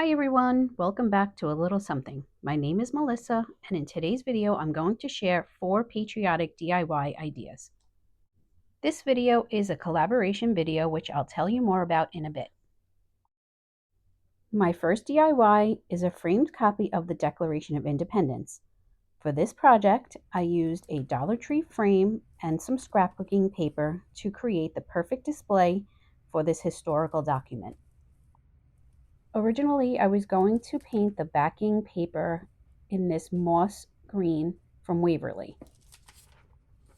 Hi everyone, welcome back to A Little Something. My name is Melissa, and in today's video I'm going to share 4 patriotic DIY ideas. This video is a collaboration video which I'll tell you more about in a bit. My first DIY is a framed copy of the Declaration of Independence. For this project, I used a Dollar Tree frame and some scrapbooking paper to create the perfect display for this historical document. Originally, I was going to paint the backing paper in this moss green from Waverly.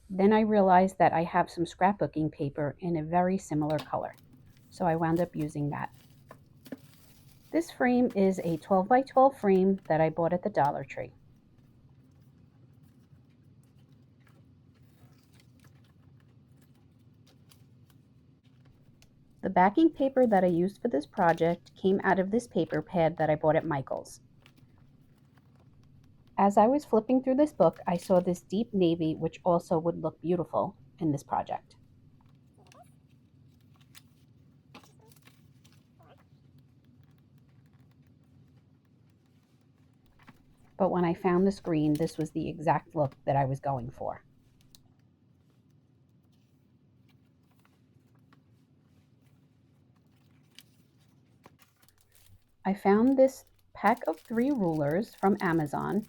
Then I realized that I have some scrapbooking paper in a very similar color, so I wound up using that. This frame is a 12 by 12 frame that I bought at the Dollar Tree. The backing paper that I used for this project came out of this paper pad that I bought at Michael's. As I was flipping through this book, I saw this deep navy, which also would look beautiful in this project. But when I found this green, this was the exact look that I was going for. I found this pack of 3 rulers from Amazon,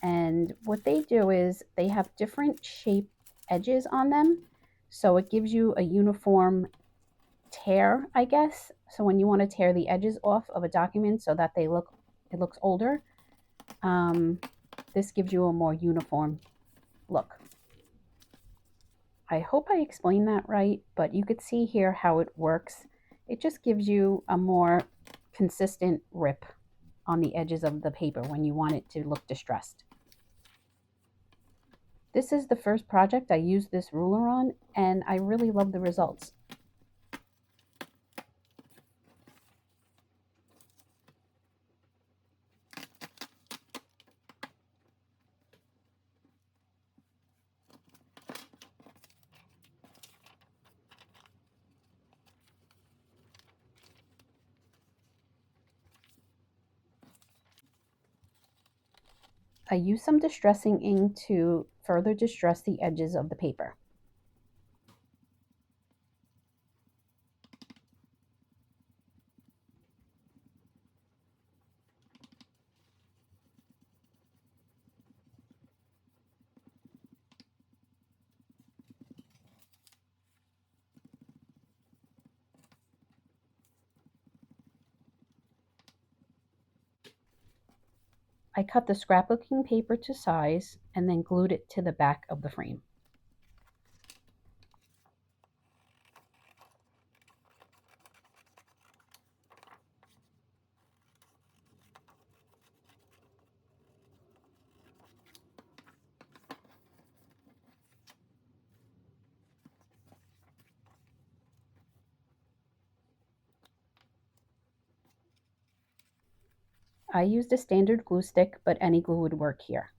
and what they do is they have different shape edges on them, so it gives you a uniform tear, I guess. So when you want to tear the edges off of a document so that it looks older, this gives you a more uniform look. I hope I explained that right, but you could see here how it works. It just gives you a more consistent rip on the edges of the paper when you want it to look distressed. This is the first project I used this ruler on, and I really love the results. I used some distressing ink to further distress the edges of the paper. I cut the scrapbooking paper to size and then glued it to the back of the frame. I used a standard glue stick, but any glue would work here.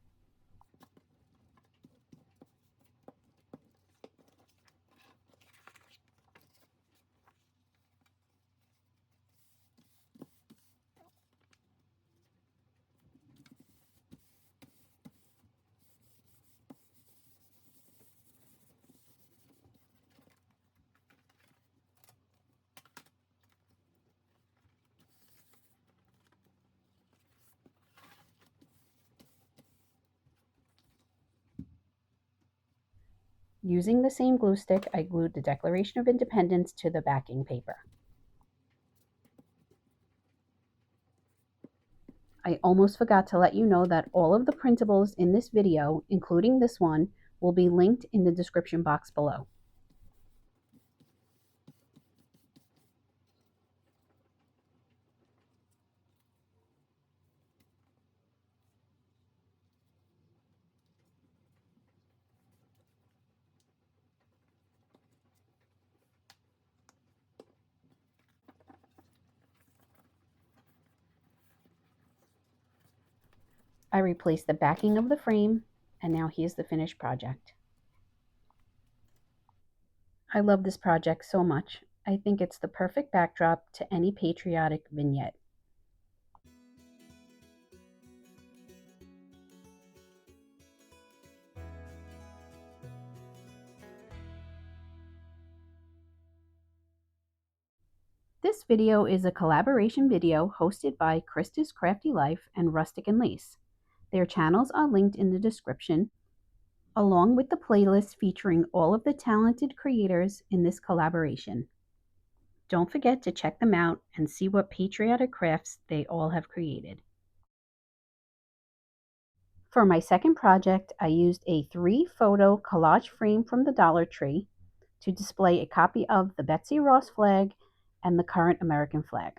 Using the same glue stick, I glued the Declaration of Independence to the backing paper. I almost forgot to let you know that all of the printables in this video, including this one, will be linked in the description box below. I replaced the backing of the frame, and now here's the finished project. I love this project so much. I think it's the perfect backdrop to any patriotic vignette. This video is a collaboration video hosted by Krista's Crafty Life and Rustic and Lace. Their channels are linked in the description, along with the playlist featuring all of the talented creators in this collaboration. Don't forget to check them out and see what patriotic crafts they all have created. For my second project, I used a 3-photo collage frame from the Dollar Tree to display a copy of the Betsy Ross flag and the current American flag.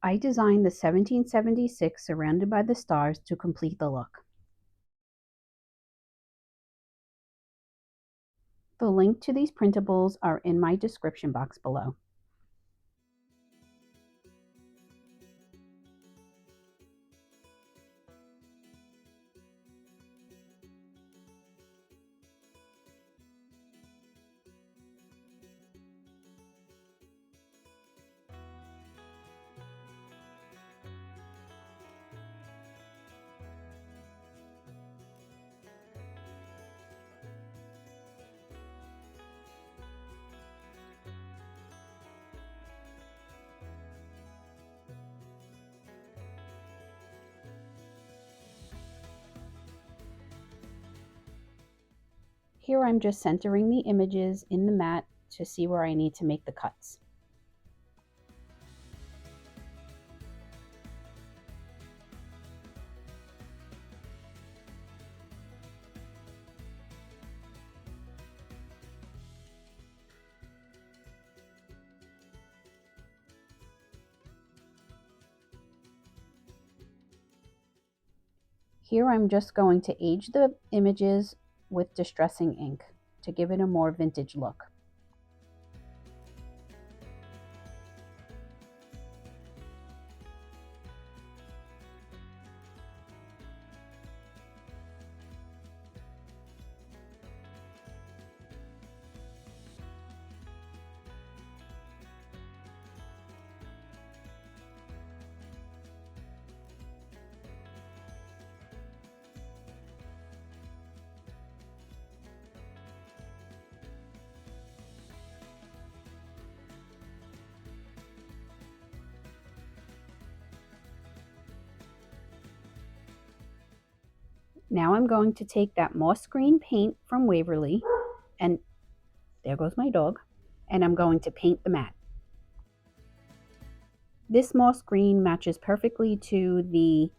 I designed the 1776 surrounded by the stars to complete the look. The link to these printables are in my description box below. Here I'm just centering the images in the mat to see where I need to make the cuts. Here I'm just going to age the images with distressing ink to give it a more vintage look. Now I'm going to take that moss green paint from Waverly, and there goes my dog, and I'm going to paint the mat. This moss green matches perfectly to the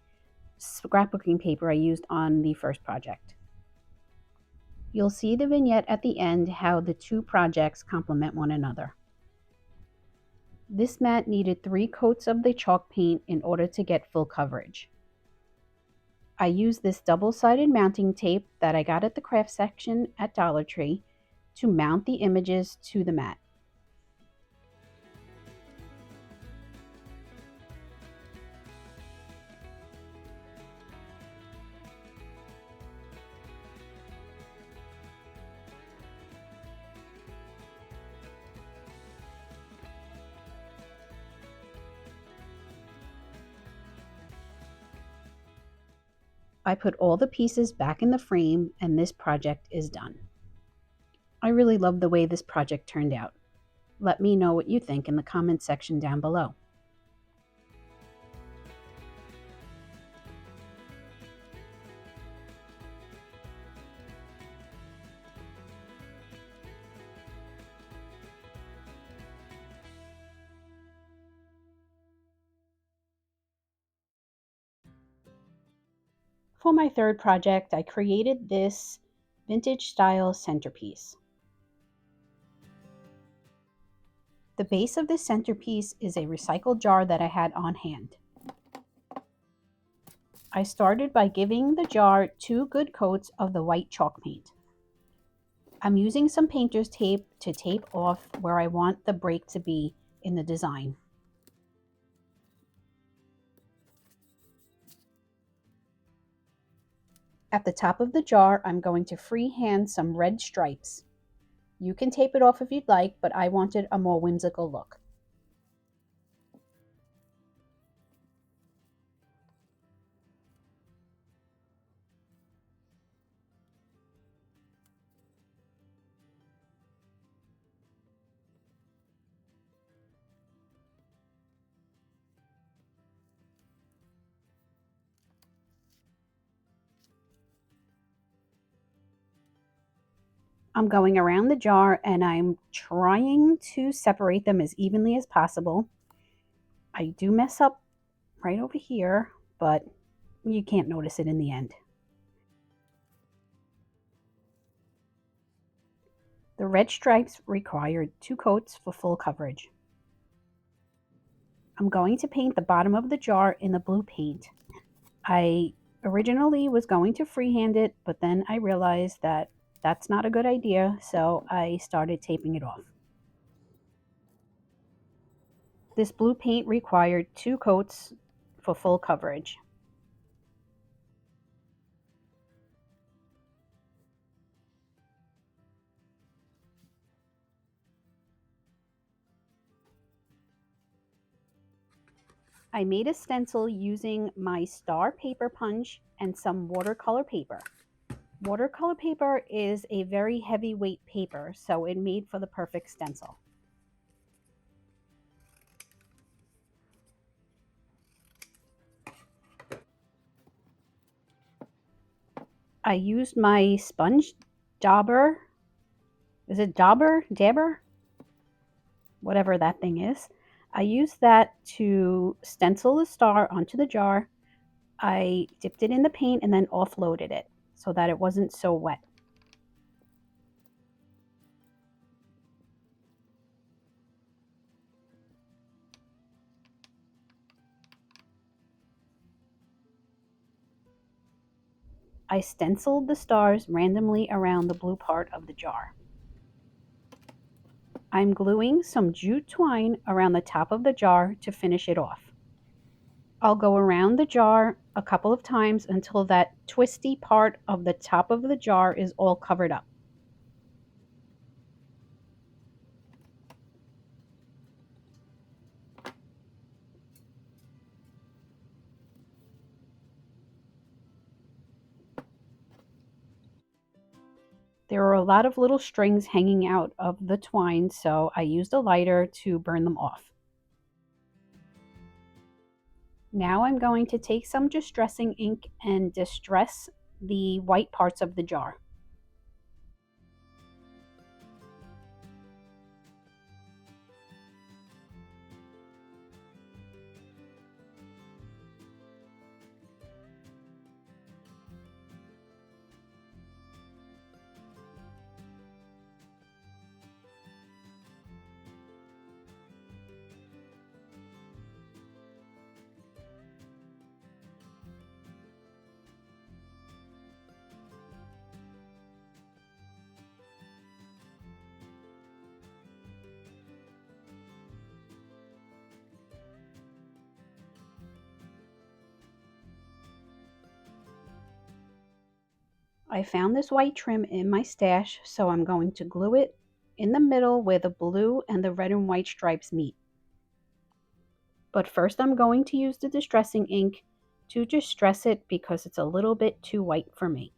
scrapbooking paper I used on the first project. You'll see the vignette at the end how the two projects complement one another. This mat needed 3 coats of the chalk paint in order to get full coverage. I used this double-sided mounting tape that I got at the craft section at Dollar Tree to mount the images to the mat. I put all the pieces back in the frame and this project is done. I really love the way this project turned out. Let me know what you think in the comments section down below. For my third project, I created this vintage style centerpiece. The base of this centerpiece is a recycled jar that I had on hand. I started by giving the jar 2 good coats of the white chalk paint. I'm using some painter's tape to tape off where I want the break to be in the design. At the top of the jar, I'm going to freehand some red stripes. You can tape it off if you'd like, but I wanted a more whimsical look. I'm going around the jar and I'm trying to separate them as evenly as possible. I do mess up right over here, but you can't notice it in the end. The red stripes required 2 coats for full coverage. I'm going to paint the bottom of the jar in the blue paint. I originally was going to freehand it, but then I realized that that's not a good idea, so I started taping it off. This blue paint required 2 coats for full coverage. I made a stencil using my star paper punch and some watercolor paper. Watercolor paper is a very heavyweight paper, so it made for the perfect stencil. I used my sponge dauber. Is it dauber? Dabber? Whatever that thing is. I used that to stencil the star onto the jar. I dipped it in the paint and then offloaded it so that it wasn't so wet. I stenciled the stars randomly around the blue part of the jar. I'm gluing some jute twine around the top of the jar to finish it off. I'll go around the jar a couple of times until that twisty part of the top of the jar is all covered up. There are a lot of little strings hanging out of the twine, so I used a lighter to burn them off. Now I'm going to take some distressing ink and distress the white parts of the jar. I found this white trim in my stash, so I'm going to glue it in the middle where the blue and the red and white stripes meet. But first I'm going to use the distressing ink to distress it because it's a little bit too white for me.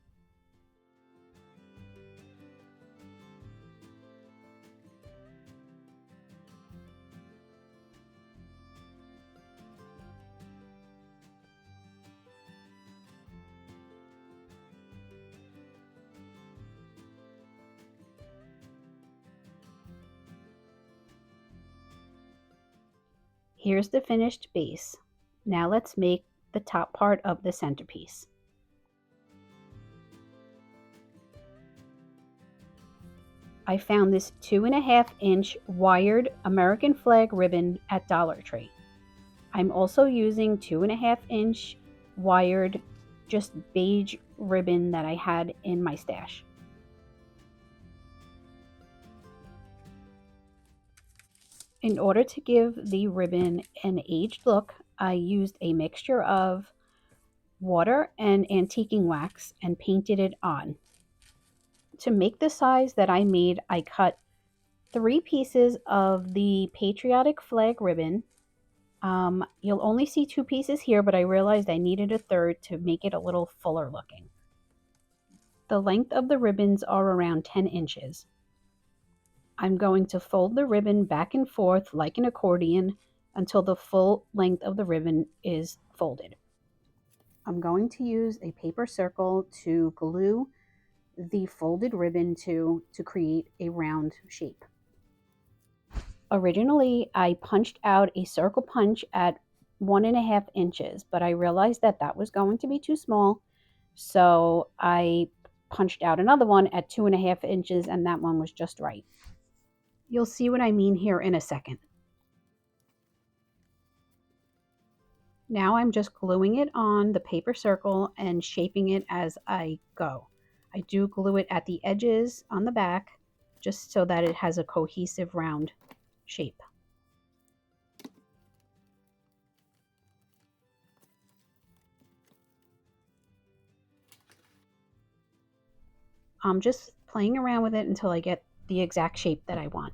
Here's the finished base. Now let's make the top part of the centerpiece. I found this 2.5-inch wired American flag ribbon at Dollar Tree. I'm also using 2.5-inch wired just beige ribbon that I had in my stash. In order to give the ribbon an aged look, I used a mixture of water and antiquing wax and painted it on. To make the size that I made, I cut 3 pieces of the patriotic flag ribbon. You'll only see 2 pieces here, but I realized I needed a third to make it a little fuller looking. The length of the ribbons are around 10 inches. I'm going to fold the ribbon back and forth like an accordion until the full length of the ribbon is folded. I'm going to use a paper circle to glue the folded ribbon to create a round shape. Originally, I punched out a circle punch at 1.5 inches, but I realized that that was going to be too small. So I punched out another one at 2.5 inches, and that one was just right. You'll see what I mean here in a second. Now I'm just gluing it on the paper circle and shaping it as I go. I do glue it at the edges on the back just so that it has a cohesive round shape. I'm just playing around with it until I get the exact shape that I want.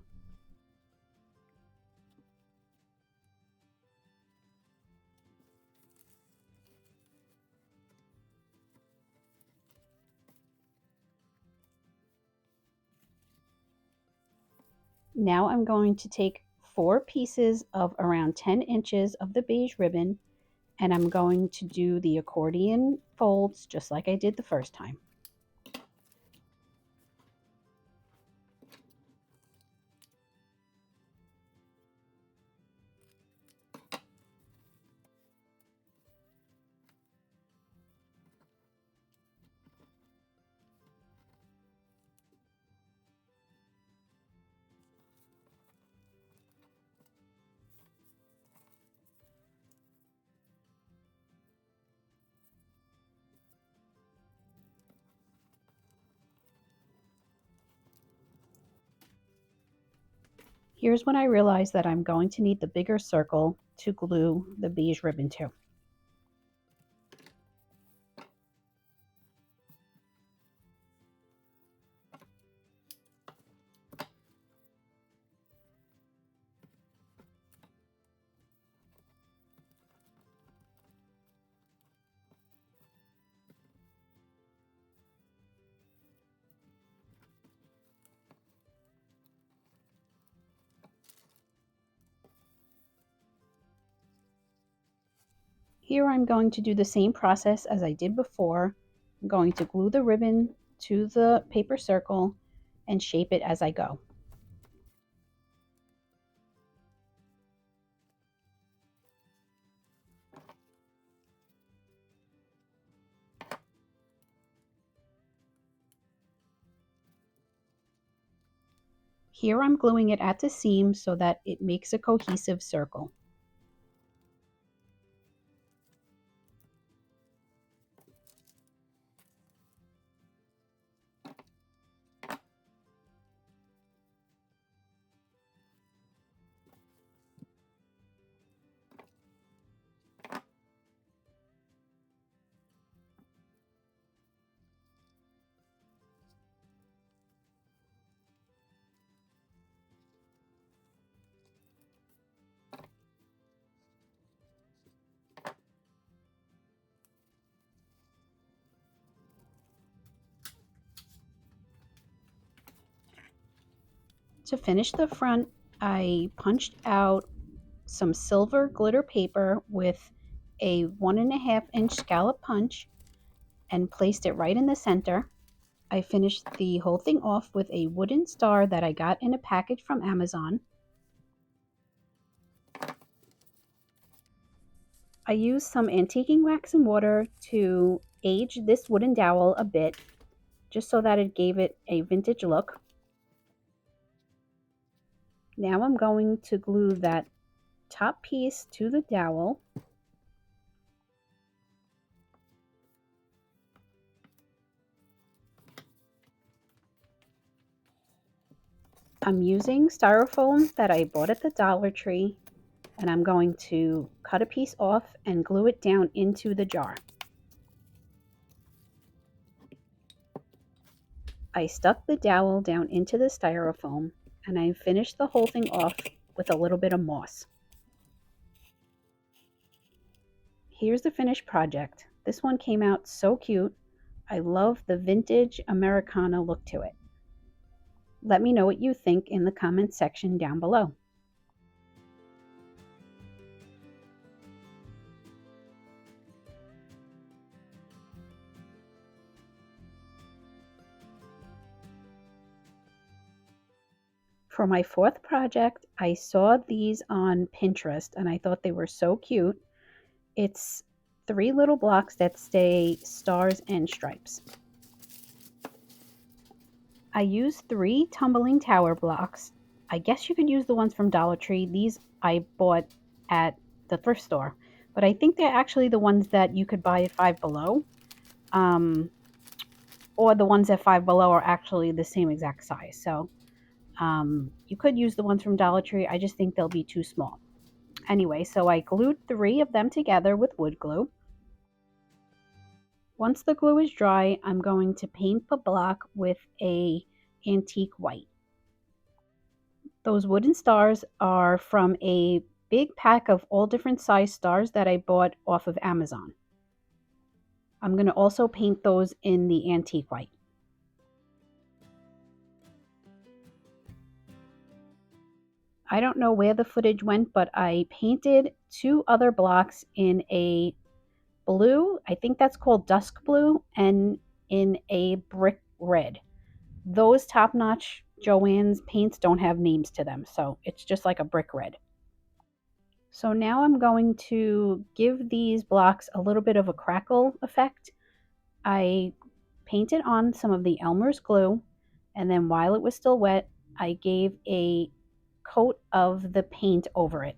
Now I'm going to take 4 pieces of around 10 inches of the beige ribbon, and I'm going to do the accordion folds just like I did the first time. Here's when I realized that I'm going to need the bigger circle to glue the beige ribbon to. Here I'm going to do the same process as I did before. I'm going to glue the ribbon to the paper circle and shape it as I go. Here I'm gluing it at the seam so that it makes a cohesive circle. To finish the front, I punched out some silver glitter paper with a 1.5 inch scallop punch and placed it right in the center. I finished the whole thing off with a wooden star that I got in a package from Amazon. I used some antiquing wax and water to age this wooden dowel a bit, just so that it gave it a vintage look. Now I'm going to glue that top piece to the dowel. I'm using styrofoam that I bought at the Dollar Tree, and I'm going to cut a piece off and glue it down into the jar. I stuck the dowel down into the styrofoam, and I finished the whole thing off with a little bit of moss. Here's the finished project. This one came out so cute. I love the vintage Americana look to it. Let me know what you think in the comments section down below. For my fourth project, I saw these on Pinterest and I thought they were so cute. It's 3 little blocks that say stars and stripes. I used 3 tumbling tower blocks. I guess you could use the ones from Dollar Tree. These I bought at the thrift store, but I think they're actually the ones that you could buy at Five Below. Or the ones at Five Below are actually the same exact size. So you could use the ones from Dollar Tree. I just think they'll be too small. Anyway, so I glued 3 of them together with wood glue. Once the glue is dry, I'm going to paint the block with a antique white. Those wooden stars are from a big pack of all different size stars that I bought off of Amazon. I'm going to also paint those in the antique white. I don't know where the footage went, but I painted 2 other blocks in a blue, I think that's called dusk blue, and in a brick red. Those top-notch Joann's paints don't have names to them, so it's just like a brick red. So now I'm going to give these blocks a little bit of a crackle effect. I painted on some of the Elmer's glue, and then while it was still wet, I gave a coat of the paint over it.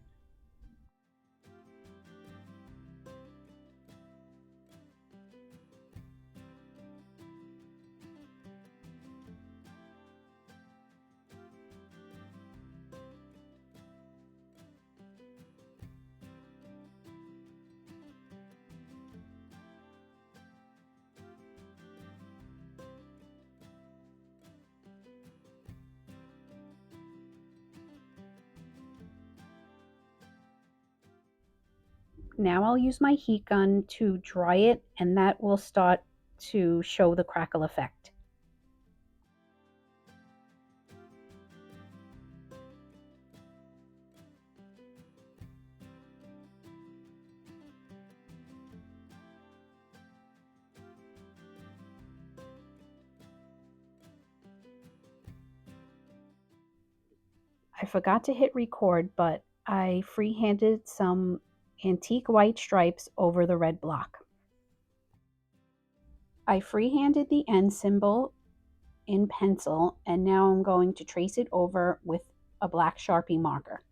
Now I'll use my heat gun to dry it, and that will start to show the crackle effect. I forgot to hit record, but I freehanded some antique white stripes over the red block. I freehanded the end symbol in pencil, and now I'm going to trace it over with a black Sharpie marker.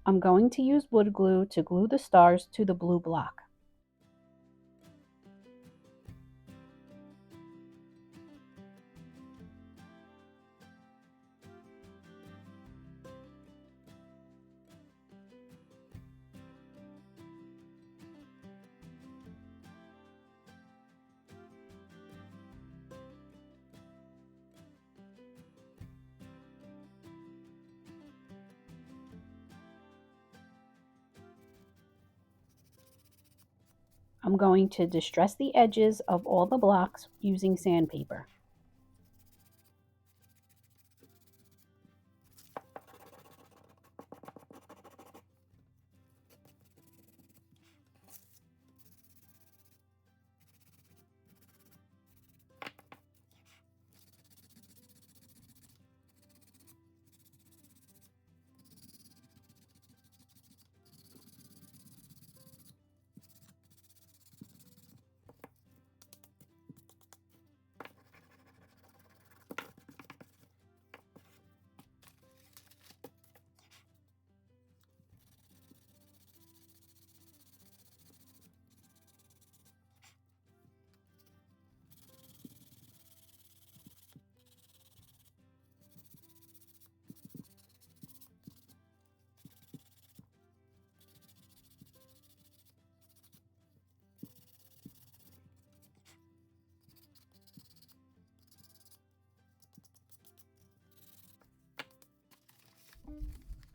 I'm going to use wood glue to glue the stars to the blue block. I'm going to distress the edges of all the blocks using sandpaper.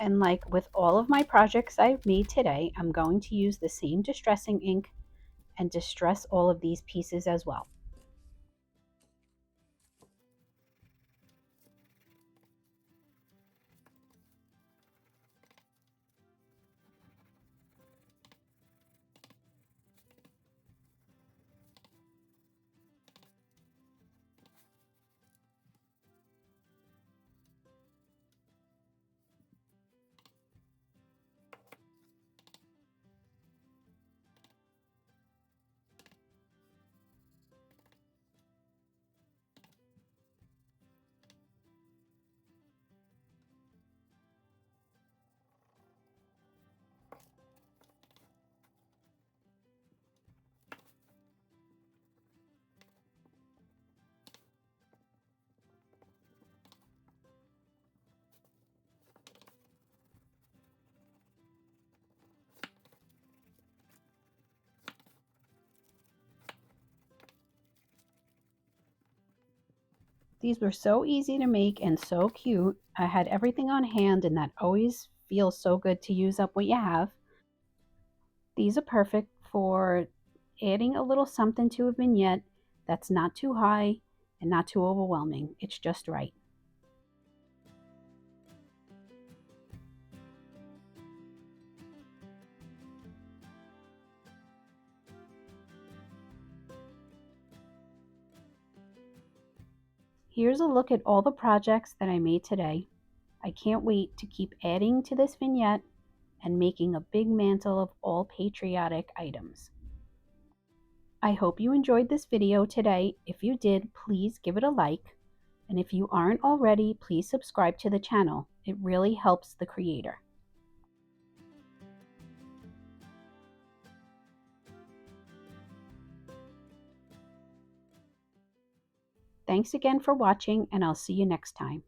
And like with all of my projects I've made today, I'm going to use the same distressing ink and distress all of these pieces as well. These were so easy to make and so cute. I had everything on hand, and that always feels so good to use up what you have. These are perfect for adding a little something to a vignette that's not too high and not too overwhelming. It's just right. Here's a look at all the projects that I made today. I can't wait to keep adding to this vignette and making a big mantle of all patriotic items. I hope you enjoyed this video today. If you did, please give it a like. And if you aren't already, please subscribe to the channel. It really helps the creator. Thanks again for watching, and I'll see you next time.